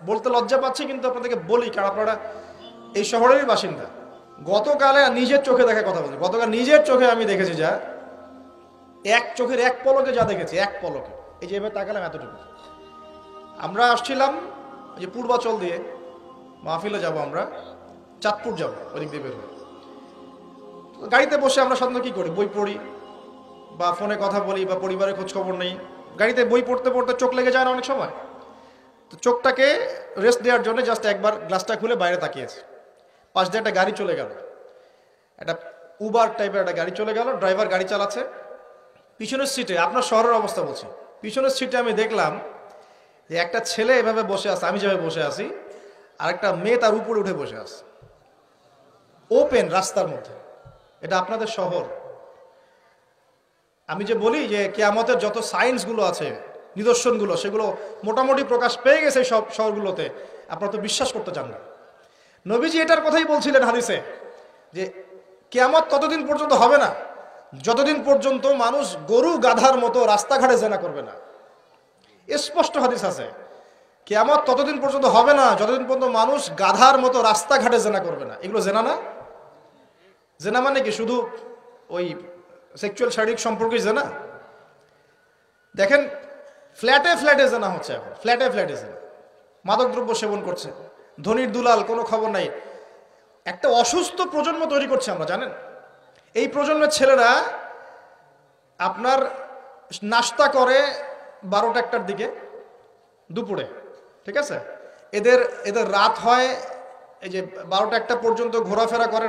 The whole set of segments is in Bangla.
বলতে লজ্জা পাচ্ছি, কিন্তু আপনাদেরকে বলি, কারণ আপনারা এই শহরেরই বাসিন্দা। গতকালে নিজের চোখে দেখা কথা বলছি, গতকাল নিজের চোখে আমি দেখেছি যা, এক চোখের এক পলকে যা দেখেছি, এক পলকে, এই যে এবার তাকালাম এতটুকু। আমরা আসছিলাম যে পূর্বাচল দিয়ে, মাহফিলে যাব, আমরা চাঁদপুর যাব, ওদিক দিয়ে বের হয়ে। গাড়িতে বসে আমরা সাধারণত কি করি, বই পড়ি বা ফোনে কথা বলি বা পরিবারের খোঁজ খবর নেই। গাড়িতে বই পড়তে পড়তে চোখ লেগে যায় না অনেক সময়, তো চোখটাকে রেস্ট দেওয়ার জন্য জাস্ট একবার গ্লাসটা খুলে বাইরে তাকিয়েছি। পাশ দিয়ে একটা গাড়ি চলে গেল, একটা উবার টাইপের একটা গাড়ি চলে গেল, ড্রাইভার গাড়ি চালাচ্ছে। পিছনের সিটে, আপনার শহরের অবস্থা বলছি, পিছনের সিটে আমি দেখলাম যে একটা ছেলে এভাবে বসে আছে, আমি যেভাবে বসে আছি, আর একটা মেয়ে তার উপরে উঠে বসে আছে, ওপেন রাস্তার মধ্যে। এটা আপনাদের শহর। আমি যে বলি যে কিয়ামতের যত সায়েন্সগুলো আছে, নিদর্শনগুলো, সেগুলো মোটামুটি প্রকাশ পেয়ে গেছে সব শহরগুলোতে, আপনারা তো বিশ্বাস করতে চান না। নবীজি এটার কথাই বলছিলেন হাদিসে, যে কিয়ামত ততদিন পর্যন্ত হবে না যতদিন পর্যন্ত মানুষ গরু গাধার মতো রাস্তাঘাটে জেনা করবে না। স্পষ্ট হাদিস আছে, কিয়ামত ততদিন পর্যন্ত হবে না যতদিন পর্যন্ত মানুষ গাধার মতো রাস্তাঘাটে জেনা করবে না। এগুলো জেনা না? জেনা মানে কি শুধু ওই সেক্সুয়াল শারীরিক সম্পর্কে জেনা? দেখেন, ফ্ল্যাটে ফ্ল্যাটে জেনা হচ্ছে এখন, ফ্ল্যাটে ফ্ল্যাটে জেনা, মাদকদ্রব্য সেবন করছে, ধনীর দুলাল, কোনো খবর নাই। একটা অসুস্থ প্রজন্ম তৈরি করছে আমরা, জানেন? এই প্রজন্মের ছেলেরা আপনার নাস্তা করে 12টা-1টার দিকে দুপুরে, ঠিক আছে? এদের রাত হয় এই যে 12টা-1টা পর্যন্ত ঘোরাফেরা করে,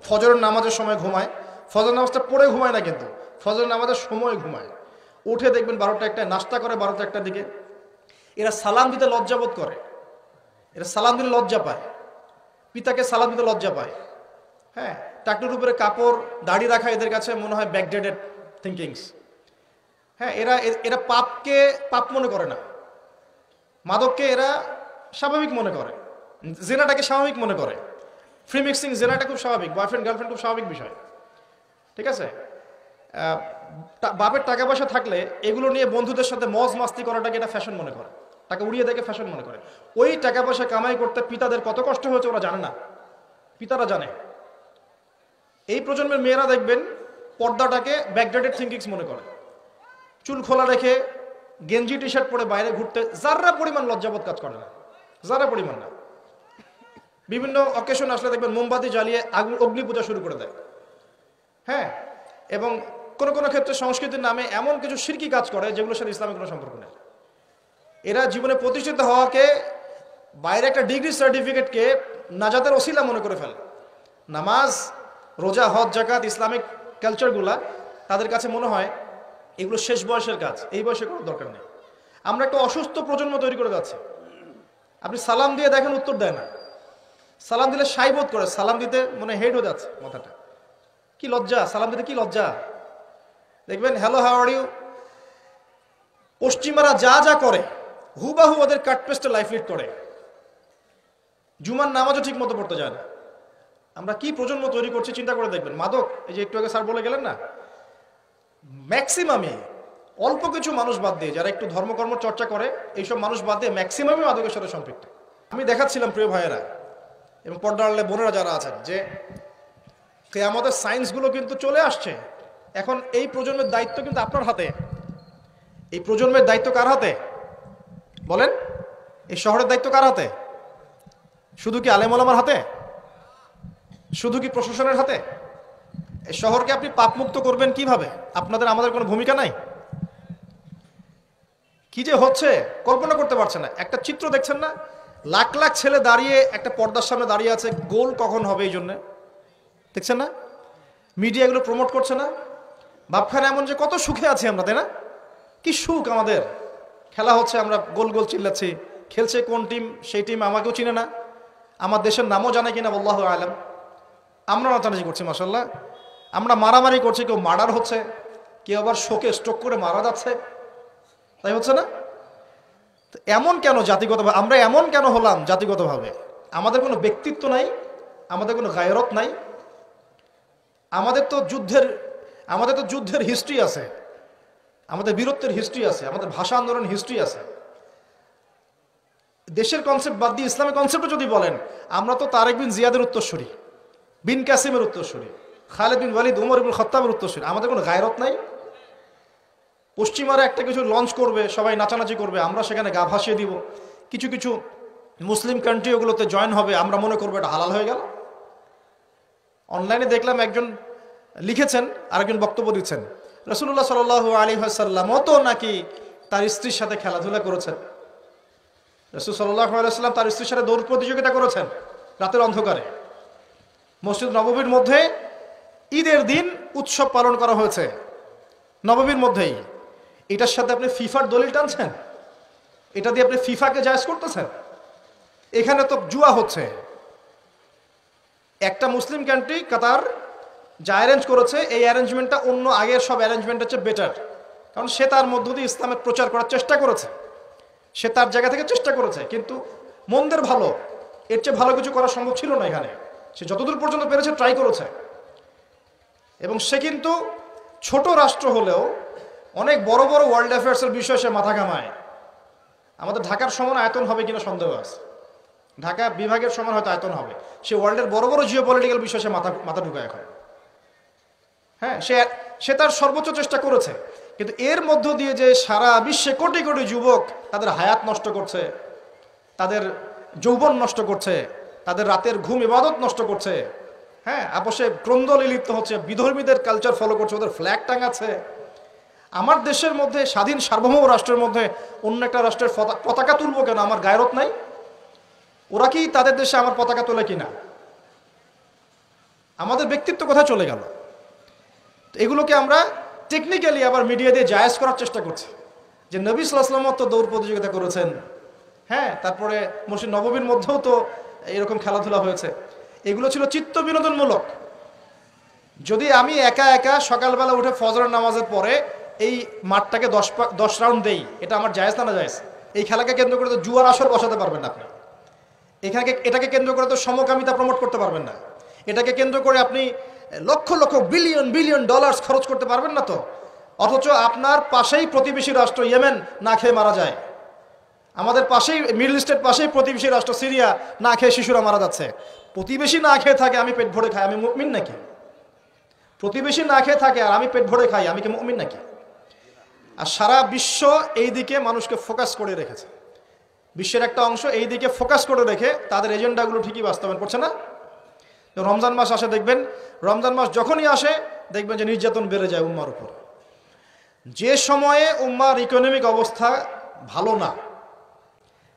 ফজরের নামাজের সময় ঘুমায়। ফজর নামাজটা পড়ে ঘুমায় না, কিন্তু ফজর নামাজের সময় ঘুমায়। উঠে দেখবেন 12টা-1টায় নাস্তা করে, 12টা-1টার দিকে। এরা সালাম দিতে লজ্জাবোধ করে, এরা সালাম দিতে লজ্জা পায়, পিতাকে সালাম দিতে লজ্জা পায়। হ্যাঁ, টাকনুর উপরে কাপড়, দাড়ি রাখা এদের কাছে মনে হয় ব্যাকডেটেড থিঙ্কিংস। হ্যাঁ, এরা পাপকে পাপ মনে করে না, মাদককে এরা স্বাভাবিক মনে করে, জেনাটাকে স্বাভাবিক মনে করে। ফ্রি মিক্সিং জেনাটা খুব স্বাভাবিক, বয়ফ্রেন্ড গার্লফ্রেন্ড খুব স্বাভাবিক বিষয়, ঠিক আছে? বাপের টাকা পয়সা থাকলে এগুলো নিয়ে বন্ধুদের সাথে মজ মাস্তি করাটাকে এটা ফ্যাশন মনে করে, টাকা উড়িয়ে দেখে ফ্যাশন মনে করে। ওই টাকা পয়সা কামাই করতে পিতাদের কত কষ্ট হয়েছে ওরা জানে না, পিতারা জানে। এই প্রজন্মের মেয়েরা দেখবেন পর্দাটাকে ব্যাকডেটেড থিঙ্কিংস মনে করে, চুল খোলা রেখে গেঞ্জি টি শার্ট পরে বাইরে ঘুরতে যারা পরিমাণ লজ্জাবোধ কাজ করে না, যারা পরিমাণ না। বিভিন্ন অকেশন আসলে দেখবেন মোমবাতি জ্বালিয়ে অগ্নি পূজা শুরু করে দেয়। হ্যাঁ, এবং কোন কোন ক্ষেত্রে সংস্কৃতির নামে এমন কিছু শিরকি কাজ করে যেগুলোর সাথে ইসলামের কোনো সম্পর্ক নেই। এরা জীবনে প্রতিষ্ঠিত হওয়াকে, বাইরে একটা ডিগ্রি সার্টিফিকেটকে নাজাতের ওসিলা মনে করে ফেলে। নামাজ, রোজা, হজ, জাকাত, ইসলামিক কালচারগুলা তাদের কাছে মনে হয় এগুলো শেষ বয়সের কাজ, এই বয়সে করার দরকার নেই। আমরা একটা অসুস্থ প্রজন্ম তৈরি করে যাচ্ছি। আপনি সালাম দিয়ে দেখেন উত্তর দেয় না, সালাম দিলে সাই বোধ করে, সালাম দিতে মনে হেড হয়ে যাচ্ছে মাথাটা। কি লজ্জা, সালাম দিতে কি লজ্জা! দেখবেন হ্যালো হাউ আর ইউ, পশ্চিমারা যা যা করে হুবাহু ওদের কাটপেস্টে লাইফ লিড করে। জুমার নামাজও ঠিক মতো পড়তে যায় না। আমরা কি প্রজন্ম তৈরি করছি চিন্তা করে দেখবেন। মাদক, এই যে একটু আগে স্যার বলে গেলেন না, ম্যাক্সিমামই, অল্প কিছু মানুষ বাদ দিয়ে যারা একটু ধর্মকর্ম চর্চা করে, এইসব মানুষ বাদ দিয়ে ম্যাক্সিমামই মাদকের সাথে সম্পৃক্ত। আমি দেখাচ্ছিলাম প্রিয় ভাইয়েরা এবং পর্দার আড়ালে বোনেরা যারা আছেন, যে কিয়ামতের সায়েন্সগুলো কিন্তু চলে আসছে। এখন এই প্রজন্মের দায়িত্ব কিন্তু আপনার হাতে। এই প্রজন্মের দায়িত্ব কার হাতে বলেন? এই শহরের দায়িত্ব কার হাতে? শুধু কি আলেম ওলামার হাতে? শুধু কি প্রশাসনের হাতে? এই শহরকে আপনি পাপমুক্ত করবেন কিভাবে? আপনাদের আমাদের কোনো ভূমিকা নাই? কি যে হচ্ছে কল্পনা করতে পারছেন না। একটা চিত্র দেখছেন না, লাখ লাখ ছেলে দাঁড়িয়ে একটা পর্দার সামনে দাঁড়িয়ে আছে, গোল কখন হবে এই জন্যে, দেখছেন না? মিডিয়া এগুলো প্রমোট করছে না? ভাবখানে এমন যে কত সুখে আছি আমরা, তাই না? কি সুখ আমাদের! খেলা হচ্ছে, আমরা গোল গোল চিল্লাচ্ছি, খেলছে কোন টিম, সেই টিম আমাকেও চিনে না, আমার দেশের নামও জানে কিনা আল্লাহু আলাম। আমরা নাচানাচি করছি মাশাআল্লাহ, আমরা মারামারি করছি, কেউ মার্ডার হচ্ছে, কেউ আবার শোকে স্ট্রোক করে মারা যাচ্ছে, তাই হচ্ছে না? এমন কেন জাতিগতভাবে? আমরা এমন কেন হলাম জাতিগতভাবে? আমাদের কোনো ব্যক্তিত্ব নাই, আমাদের কোনো গায়রত নাই। আমাদের তো যুদ্ধের হিস্ট্রি আছে, আমাদের বীরত্বের হিস্ট্রি আছে, আমাদের ভাষা আন্দোলন হিস্ট্রি আছে। দেশের কনসেপ্ট বাদ দিয়ে ইসলামের কনসেপ্টও যদি বলেন, আমরা তো তারেক বিন জিয়াদের উত্তরসূরি, বিন কাসিমের উত্তরসূরি, খালেদ বিন ওয়ালিদ, উমর ইবনুল খাত্তাবের উত্তরসূরি। আমাদের কোনো গায়রত নাই? পশ্চিমারা একটা কিছু লঞ্চ করবে, সবাই নাচানাচি করবে, আমরা সেখানে গা ভাসিয়ে দিব। কিছু কিছু মুসলিম কান্ট্রি ওগুলোতে জয়েন হবে, আমরা মনে করবো এটা হালাল হয়ে গেল। অনলাইনে দেখলাম একজন লিখেছেন, আরেকজন বক্তব্য দিচ্ছেন, রাসূলুল্লাহ সাল্লাল্লাহু আলাইহি ওয়াসাল্লামও তো নাকি তার স্ত্রীর সাথে খেলাধুলা করেছেন। রাসূল সাল্লাল্লাহু আলাইহি ওয়াসাল্লাম তার স্ত্রীর সাথে দৌড় প্রতিযোগিতা করেছেন রাতের অন্ধকারে। মসজিদ নববীর মধ্যে ঈদের দিন উৎসব পালন করা হয়েছে নববীর মধ্যেই। এটার সাথে আপনি ফিফার দলিল টানছেন? এটা দিয়ে আপনি ফিফাকে জায়েজ করতেছেন? এখানে তো জুয়া হচ্ছে। একটা মুসলিম কান্ট্রি কাতার যা অ্যারেঞ্জ করেছে, এই অ্যারেঞ্জমেন্টটা অন্য আগের সব অ্যারেঞ্জমেন্ট হচ্ছে বেটার, কারণ সে তার মধ্য দিয়ে ইসলামের প্রচার করার চেষ্টা করেছে, সে তার জায়গা থেকে চেষ্টা করেছে। কিন্তু মন্দের ভালো, এর চেয়ে ভালো কিছু করা সম্ভব ছিল না এখানে। সে যতদূর পর্যন্ত পেরেছে ট্রাই করেছে, এবং সে কিন্তু ছোট রাষ্ট্র হলেও অনেক বড় বড় ওয়ার্ল্ড অ্যাফেয়ার্সের বিষয়ে সে মাথা ঘামায়। আমাদের ঢাকার সমান আয়তন হবে কিনা সন্দেহ আছে, ঢাকা বিভাগের সমান হয়তো আয়তন হবে। সে ওয়ার্ল্ডের বড় বড় জিও পলিটিক্যাল বিষয়ে সে মাথা ঢুকায় এখন। হ্যাঁ, সে তার সর্বোচ্চ চেষ্টা করেছে, কিন্তু এর মধ্য দিয়ে যে সারা বিশ্বে কোটি কোটি যুবক তাদের হায়াত নষ্ট করছে, তাদের যৌবন নষ্ট করছে, তাদের রাতের ঘুম ইবাদত নষ্ট করছে, হ্যাঁ, আপোষে ক্রন্দলে লিপ্ত হচ্ছে, বিধর্মীদের কালচার ফলো করছে, ওদের ফ্ল্যাগ টাঙাচ্ছে। আমার দেশের মধ্যে, স্বাধীন সার্বভৌম রাষ্ট্রের মধ্যে অন্য একটা রাষ্ট্রের পতাকা তুলবো কেন? আমার গায়রত নাই? ওরা কি তাদের দেশে আমার পতাকা তোলে কিনা? আমাদের ব্যক্তিত্ব কোথায় চলে গেল? এগুলোকে আমরা টেকনিক্যালি আবার মিডিয়া দিয়ে জায়েজ করার চেষ্টা করছি, যে নবী সাল্লাল্লাহু আলাইহি ওয়াসাল্লাম তো দৌড় প্রতিযোগিতা করেছেন, হ্যাঁ, তারপরে মসজিদ নববীর মধ্যেও তো এরকম খেলাধুলা হয়েছে। এগুলো ছিল চিত্ত বিনোদনমূলক। যদি আমি একা একা সকালবেলা উঠে ফজরের নামাজের পরে এই মাঠটাকে 10 রাউন্ড দেই, এটা আমার জায়েজ না? না জায়েজ। এই খেলাকে কেন্দ্র করে তো জুয়ার আসর বসাতে পারবেন না আপনি। এটাকে কেন্দ্র করে তো সমকামিতা প্রমোট করতে পারবেন না। এটাকে কেন্দ্র করে আপনি lakh lakh billion billion dollars খরচ করতে পারবেন না তো। অথচ আপনার পাশেই প্রতিবেশী রাষ্ট্র ইয়েমেন না খেয়ে মারা যায়, আমাদের পাশেই মিডল ইস্টের পাশেই প্রতিবেশী রাষ্ট্র সিরিয়া না খেয়ে শিশুরা মারা যাচ্ছে। প্রতিবেশী না খেয়ে থাকে, আমি পেট ভরে খাই, আমি মুমিন নাকি? প্রতিবেশী না খেয়ে থাকে আর আমি পেট ভরে খাই, আমি কি মুমিন নাকি? আর সারা বিশ্ব এই দিকে মানুষকে ফোকাস করে রেখেছে, বিশ্বের একটা অংশ এই দিকে ফোকাস করে রেখে তাদের এজেন্ডাগুলো ঠিকই বাস্তবায়ন করছে না। রমজান মাস আসে, দেখবেন রমজান মাস যখনই আসে দেখবেন যে নির্যাতন বেড়ে যায় উম্মার উপর। যে সময়ে উম্মার ইকোনমিক অবস্থা ভালো না,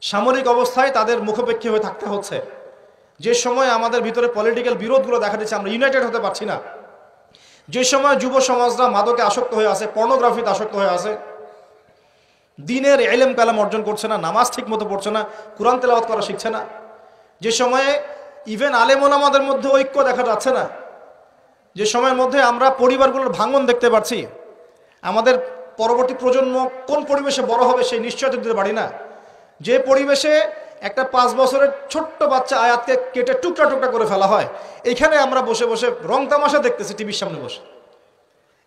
সামরিক অবস্থায় তাদের মুখাপেক্ষী হয়ে থাকতে হচ্ছে, যে সময় আমাদের ভিতরে পলিটিক্যাল বিরোধগুলো দেখা দিচ্ছে, আমরা ইউনাইটেড হতে পারছি না, যে সময় যুব সমাজরা মাদকে আসক্ত হয়ে আছে, পর্নোগ্রাফিতে আসক্ত হয়ে আছে, দিনের ইলম কালাম অর্জন করছে না, নামাজ ঠিক মতো পড়ছে না, কুরআন তেলাওয়াত করা শিখছে না, যে সময়ে ইভেন আলেম ওলামাদের মধ্যে ঐক্য দেখা যাচ্ছে না, যে সময়ের মধ্যে আমরা পরিবারগুলোর ভাঙন দেখতে পাচ্ছি, আমাদের পরবর্তী প্রজন্ম কোন পরিবেশে বড় হবে সেই নিশ্চয়তা দিতে পারি না, যে পরিবেশে একটা 5 বছরের ছোট্ট বাচ্চা আয়াতকে কেটে টুকরা টুকরা করে ফেলা হয়, এইখানে আমরা বসে বসে রং তামাশা দেখতেছি টিভির সামনে বসে।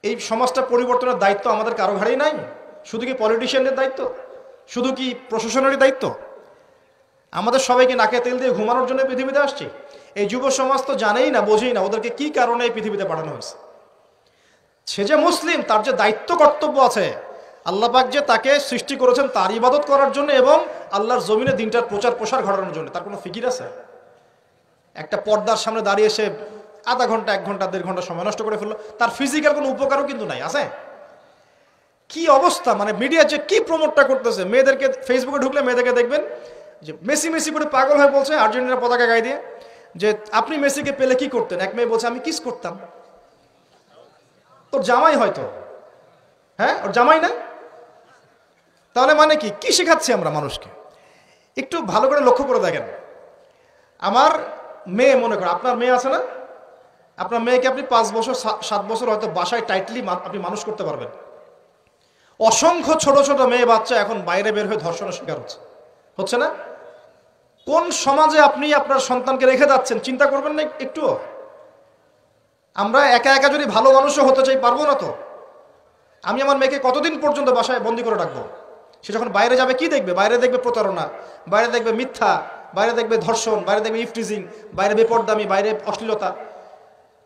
এই সমাজটা পরিবর্তনের দায়িত্ব আমাদের কারো ঘাড়েই নাই? শুধু কি পলিটিশিয়ানদের দায়িত্ব? শুধু কি প্রশাসনেরই দায়িত্ব? আমাদের সবাইকে নাকে তেল দিয়ে ঘুমানোর জন্য পৃথিবীতে আসছি? এই যুব সমাজ তো জানেই না, বোঝেই না ওদেরকে কি কারণে এই পৃথিবীতে পাঠানো হয়েছে। সে যে মুসলিম, তার যে দায়িত্ব কর্তব্য আছে, আল্লাহ পাক যে তাকে সৃষ্টি করেছেন তার ইবাদত করার জন্য এবং আল্লাহর জমিনে দিনটার প্রচার প্রসার ঘটানোর জন্য, তার কোনো ফিকির আছে? একটা পর্দার সামনে দাঁড়িয়ে সে আধা ঘন্টা 1 ঘন্টা 1.5 ঘন্টা সময় নষ্ট করে ফেললো, তার ফিজিক্যাল কোনো উপকারও কিন্তু নাই। আছে কি অবস্থা, মানে মিডিয়া যে কি প্রমোটটা করতেছে, মেয়েদেরকে ফেসবুকে ঢুকলে মেয়েদেরকে দেখবেন যে মেসি মেসি করে পাগল হয়ে বলছে আর্জেন্টিনার পতাকা গায়ে দিয়ে যে আপনি মেসিকে পেলে কি করতেন? এক মেয়ে বলছে আমি কিস করতাম। তোর জামাই হয়তো, হ্যাঁ ওর জামাই না? তাহলে মানে কি কি শেখাচ্ছি আমরা মানুষকে? একটু ভালো করে লক্ষ্য করে দেখেন। আমার মেয়ে, মনে করেন আপনার মেয়ে আছে না, আপনার মেয়েকে আপনি 5 বছর 7 বছর হয়তো বাসায় টাইটলি আপনি মানুষ করতে পারবেন। অসংখ্য ছোট ছোট মেয়ে বাচ্চা এখন বাইরে বের হয়ে ধর্ষণের শিকার হচ্ছে না? কোন সমাজে আপনি আপনার সন্তানকে রেখে যাচ্ছেন চিন্তা করবেন না একটু? আমরা একা একা যদি ভালো মানুষও হতে চাই পারবো না তো। আমি আমার মেয়েকে কতদিন পর্যন্ত বাসায় বন্দি করে রাখবো? সে যখন বাইরে যাবে কি দেখবে? বাইরে দেখবে প্রতারণা, বাইরে দেখবে মিথ্যা, বাইরে দেখবে ধর্ষণ, বাইরে দেখবে ইফটিজিং, বাইরে বেপরদামি, বাইরে অশ্লীলতা।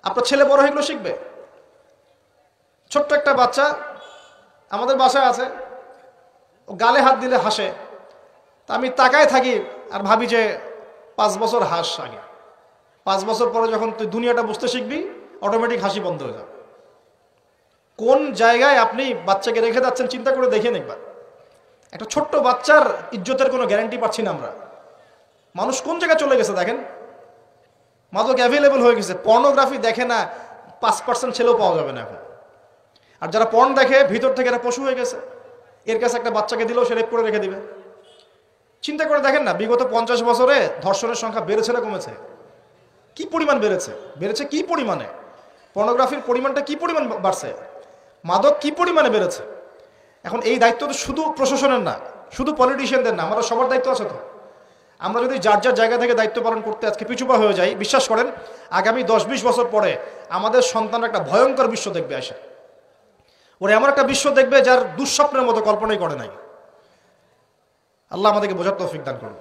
আপনার ছেলে বড় হয়ে এগুলো শিখবে। ছোট্ট একটা বাচ্চা আমাদের বাসায় আছে, ও গালে হাত দিলে হাসে। তা আমি তাকায় থাকি আর ভাবি যে 5 বছর হাস আগে, 5 বছর পরে যখন তুই দুনিয়াটা বুঝতে শিখবি অটোমেটিক হাসি বন্ধ হয়ে যাবে। কোন জায়গায় আপনি বাচ্চাকে রেখে যাচ্ছেন চিন্তা করে দেখেন একবার। একটা ছোট্ট বাচ্চার ইজ্জতের কোনো গ্যারান্টি পাচ্ছি না আমরা। মানুষ কোন জায়গায় চলে গেছে দেখেন। মাদক অ্যাভেলেবল হয়ে গেছে। পর্নোগ্রাফি দেখে না 5% ছেলেও পাওয়া যাবে না এখন। আর যারা পর্ন দেখে ভিতর থেকে এরা পশু হয়ে গেছে। এর কাছে একটা বাচ্চাকে দিলেও সে রেপ করে রেখে দিবে। চিন্তা করে দেখেন না, বিগত 50 বছরে ধর্ষণের সংখ্যা বেড়েছে না কমেছে? কি পরিমাণ বেড়েছে? বেড়েছে কি পরিমাণে? পর্নোগ্রাফির পরিমাণটা কি পরিমাণ বাড়ছে? মাদক কি পরিমাণে বেড়েছে? এখন এই দায়িত্ব তো শুধু প্রশাসনের না, শুধু পলিটিশিয়ানদের না, আমরা সবার দায়িত্ব আছে তো। আমরা যদি যার যার জায়গা থেকে দায়িত্ব পালন করতে আজকে পিছুপা হয়ে যাই, বিশ্বাস করেন আগামী 10-20 বছর পরে আমাদের সন্তানরা একটা ভয়ঙ্কর বিশ্ব দেখবে আসে। ওরা এমন একটা বিশ্ব দেখবে যার দুঃস্বপ্নের মতো কল্পনাই করে নাই। আল্লাহ আমাদেরকে বোঝার তৌফিক দান করুন।